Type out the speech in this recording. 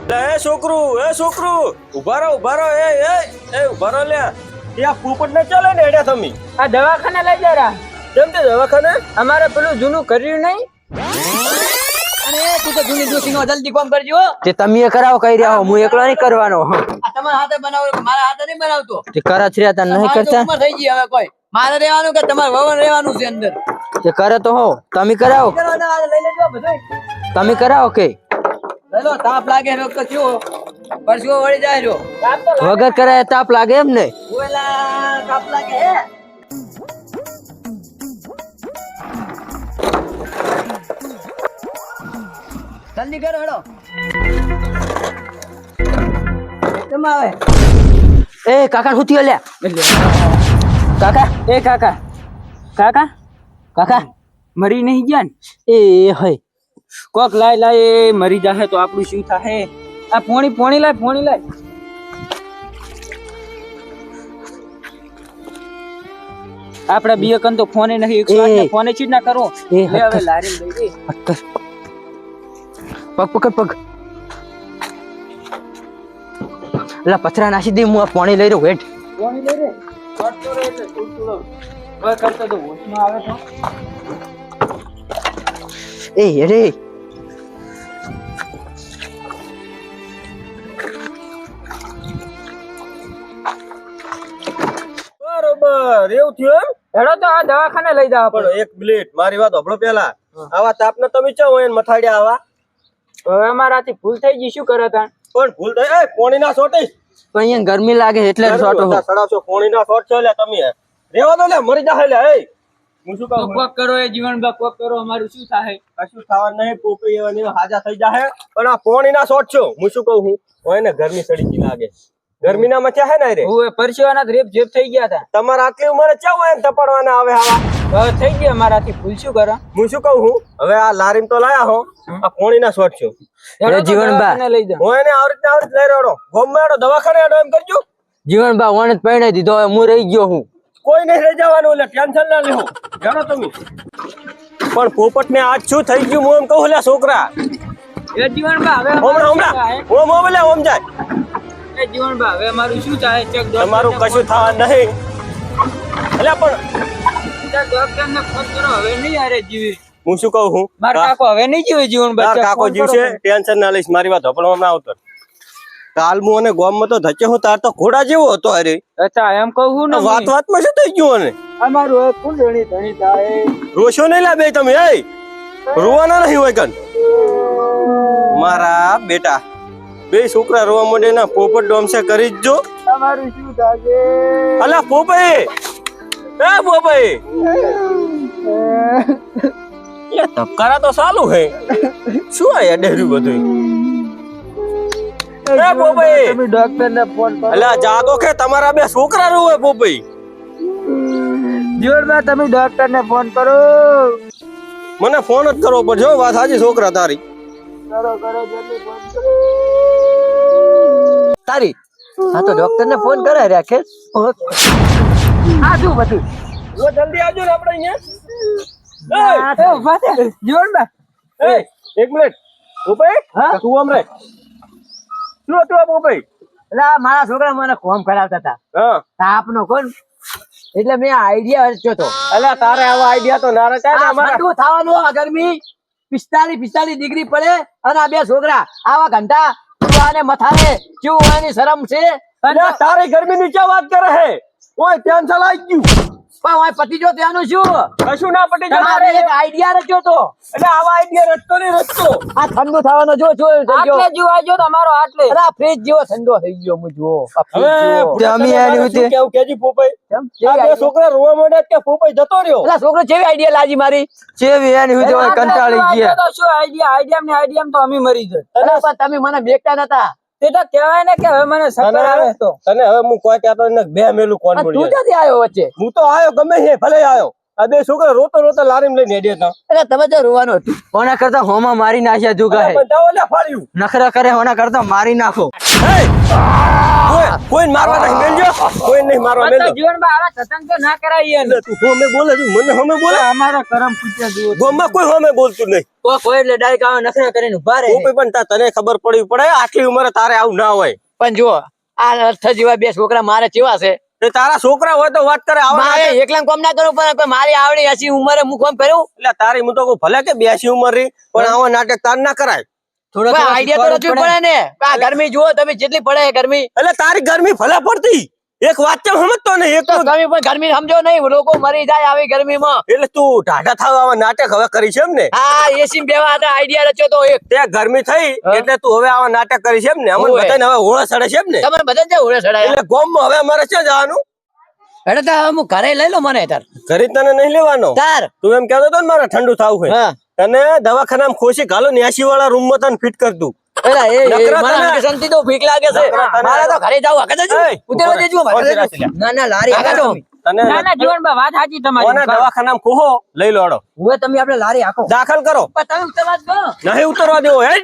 એ છોકરું ઉભા રહો એ ઉભા રહો લે ત્યાં પોપટ ને ચાલે ને એડ્યા તમે આ દવાખાને લઈ જરા કેમ તે દવાખાને અમારે પેલું જૂનું કર્યું નહીં અને તું તો જૂની ડોસીનો જલ્દી કામ કરજો. તે તમે કરાવો કહી રહ્યા હો, હું એકલો નહીં કરવાનો. આ તમારા હાથે બનાવો, મારા હાથે નહીં બનાવતો. તે કરે છે તા નહીં તમારી તો કરતા. ઉંમર થઈ ગઈ હવે કોઈ મારે રહેવાનું કે તમારે વવન રહેવાનું છે અંદર. તે કરે તો હો, તમે કરાવો. કરવાના આ લઈ લેજો બધું. તમે કરાવો કે લઈ લો, તાપ લાગે રોગ તો થયો પરસેવો વળી જાય જો. વગર કરાય તાપ લાગે એમ ને? ઓલા તાપ લાગે હે. જલ્દી કરો હેડો. કેમ આવે? એ કાકા હું થયો લ્યા? કાકા એ કાકા કાકા કાકા મરી નહીં ગયા ને? એ હય કોક લાય એ મરી જાહે તો આપણું શું થાહે? આ પોણી લાય આપડે બીયકન તો ફોને નહીં 108 ને ફોને ચીજ ના કરો. એ લે હવે લારી લઈ દે. પગ પકડ પગ. લા પથરા નાસી દે, હું આ પાણી લઈ રહ્યો. વેટ પોણી લઈ રે કરતો રે એટલે થોડું હવે કરતો તો હોશમાં આવે તો. એ અરે બરોબર એવું થયું એમ હેડો તો આ દવાખાને લઈ જાવ પણ એક મિનિટ મારી વાત સાંભળો પેલા આવા તાપને તમે ચા હોય મથાડ્યા આવા હવે અમારાથી ભૂલ થઈ ગઈ, શું કરે તા? પણ ભૂલ થઈ એ પોણી ના સોટી તો અહીંયા ગરમી લાગે એટલે શોર્ટ હો. સડાવશો પોણી ના શોટ છે લે તમે રેવા દો લે મરી જાહે લે એ હું શું તો કહું કોક કરો એ જીવનબા, કોક કરો, અમારું શું થાય? કશું થવાનું નહીં પોપી એવા ને એવા હાજા થઈ જાહે પણ આ પોણી ના શોટ છો હું શું કહું હું હોય ને ગરમી સડી ગઈ લાગે ગરમી ના મચ્યા હે ને રે હું પરસેવાના રેપ જેપ થઈ ગયા હતા. તમારે આટલી ઉંમરે ચા હોય ને તપાડવાના આવે આવા હવે થઈ ગયા અમારાથી ભૂલ, શું કરો? હું શું કહું હું હવે આ લારીમ તો લાયા હો આ પોણી ના શોટ છો હેડો તો જીવનબા. દવાખાને લઈ જાવ. હું એને આવરીત લઈ રહ્યો ગોમ મેળો દવાખાને હેડો એમ કરજો જીવનબા વણ જ પરણાઈ દીધો, હવે હું રહી ગયો હું. કોઈ નહીં રહી જવાનું એટલે ટેન્શન ના લેવો જાણો તમે પણ પોપટ ને આજ શું થઈ ગયું હું એમ કહું લે છોકરા એ જીવનબા હવે હમણાં અમારું શું થાય? ઓમ ઓમ લે ઓમ જાય એ જીવનબા હવે અમારું શું થાય? ચેક તમારું કશું થવા નહીં એટલે પણ ડોક્ટર ને ફોન કરો, હવે નહીં હારે જીવે. હું શું કહું હું મારા કાકો હવે નહીં જીવે જીવનબા. તાર ચેક કાકો ફોન કરો. જીવશે ટેન્શન ના લઈશ મારી વાત હપડો હમણાં આવતો કાલ હું અને ગોમમાં તો ધચે હું તાર તો ઘોડા જેવો હતો અરે અચ્છા એમ કહું ને વાત વાતમાં શું થઈ ગયું અને અમારું હવે કુંડળી ધણી થાય. રોશો નહીં લા બે તમે એ રોવાના નહીં હોય કન મારા બેટા બે છોકરા રોવા માંડે ના પોપટ ડોમસે કરી જ જો અમારું શું થાય? અલા પોપઈ એ પોપઈ એ ધબકારા તો ચાલુ હે શું આ ડેર્યું બધું એ પોપઈ તમે ડોક્ટર ને ફોન કરો. અલા જાગો કે તમારા બે છોકરા રોવે પોપઈ જીવનબા તમે ડોક્ટર ને ફોન કરો. મને ફોન જ કરવો પડશે હો, વાત સાચી છોકરા તારી કરો જલ્દી ફોન કરો. તારી હા તો ડોક્ટર ને ફોન કરે રાખે. આ શું બધું? લો જલ્દી આવજો ને આપણે અહીંયા એ ઉભા થા. જીવનબા એ એક મિનિટ પોપઈ હા? તું આમ રે શું હતું આ પોપઈ એટલે આ મારા છોકરા મને કોમ કરાવતા હતા હા તાપનો કોણ, એટલે મેં આઈડિયા રચ્યો તો. અલા તારે આવા આઈડિયા તો ના રચાય ને આ અમારા ઠંડુ થવાનું, આ ગરમી 45 ડિગ્રી પડે અને આ બે છોકરા આવા ઘંટા આને મથારે કેવું આની શરમ છે. અલા તારે ગરમી ની ક્યાં વાત કરે હે ઓય ટેન્શન આવી ગયું પણ ઓય પતિ જો ત્યાંનું શું? કશું ના પટી તમારે જાય એક આઈડિયા રચ્યો તો. એટલે આવા આઈડિયા રચતો નહીં રચતો આ ઠંડુ થવાનો જો જો થઈ ગયો. આટલે જીવ આવજો તમારો આટલે. અરે આ ફ્રીજ જેવો ઠંડો થઈ ગયો હું જુઓ. આ હવે ફ્રીજ જેવો. તમે આની શું કેવું કેજી પોપઈ કેમ? આ કેવી બે idea? છોકરા રોવા માંડ્યા કે પોપઈ જતો રહ્યો અલા છોકરો કેવી આઈડિયા લાજી મારી? આટલે જીવ આવજો તો શું આઈડિયા તો અમે મરી જાય. અલા પણ તમે મને બેકતા નતા. તે તો કહેવાય ને કે હવે મને શક્કર આવે તો. તને હવે હું કોઈ કહેતો નથી બે મેલું કોણ તું બોલ્યો ક્યાંથી આવ્યો વચ્ચે? હું તો આયો ગમે છે ભલે આયો આ બે છોકરા રોતો રોતો લારીમ લઈને હેડ્યા તા એટલે તમે તો રોવાનું હતું. હોના કરતા હોમાં મારી નાખ્યા જુગા હે પણ જાઓ લે ફાડ્યું નખરા કરે હોના કરતા મારી નાખો હે ઓય કોઈ મારવા નહીં મેલજો, કોઈ નહીં મારવા મેલજો. જીવનબા આવા સત્સંગ તો ના કરાય યાર. તું હોમે બોલે છે, મને હોમે બોલે. અમારો કરમ ફૂટ્યા જુઓ. ગોમમાં કોઈ હોમે બોલતું નહીં. કોઈ એટલે ડાયરેક્ટ આવે નખરા કરીને ઉભા રહે. ગોપી પણ તને ખબર પડવી પડે, આટલી ઉંમરે તારે આવું ના હોય. પણ જો આ અર્થ જેવા બે છોકરા મારે કેવા છે. તે તારા છોકરા હોય તો વાત કરે. આવા મારે એકલા કામ ના કરવું પણ કોઈ મારી આવડી હસી ઉંમરે હું કામ કર્યું. એટલે તારી હું તો કહું ભલે કે 82 ઉંમર રહી, પણ આવા નાટક તાર ના કરાય. થોડો કોઈ આઈડિયા તો રચવું પડે ને. આ ગરમી જુઓ તમે જેટલી પડે ગરમી. એટલે તારી ગરમી ભલે પડતી, એક વાત તો સમજતો નહીં. એક તો તો તમે પણ ગરમી સમજો નહીં, લોકો મરી જાય આવી ગરમીમાં. એટલે તું ઢાઢા થાવ આવા નાટક હવે કરી છે એમ ને? હા એસી બેવા હતા આઈડિયા રચ્યો તો એક. તે ગરમી થઈ એટલે તું હવે આવા નાટક કરી છે એમ ને? અમને ઓવે. બધાને હવે હોળા સડે છે એમ ને? તમે બધા જ ઓળે સડાયા. એટલે ગોમમાં હવે અમારે ક્યાં જવાનું? એટલે તો હવે હું ઘરે લઈ લો મને તાર. ઘરે તને નહીં લેવાનો. તાર તું એમ કહેતો હતો ને મારે ઠંડુ થાવું છે. હા તને દવાખાનામાં ખોસી ઘાલો 80 વાળા રૂમમાં તને ફિટ કર દઉં. એલા એ નકરા મારા તને- અંકશનથી તો ભીખ લાગે છે. નકરા તને- મારે તો ઘરે જાવ હકે જજો. એય, ઉતરવા દેજો ઉભો રહે. હકે જજો. ના ના લારી હકે જો. તને ના ના જીવનબા વાત સાચી કોને તમારી. દવાખાનામાં ખોહો લઈ લોડો, હવે તમે આપણે લારી હાકો. દાખલ કરો. પણ તમે ઉતરવા જ દો. નહીં ઉતરવા દેવો હે.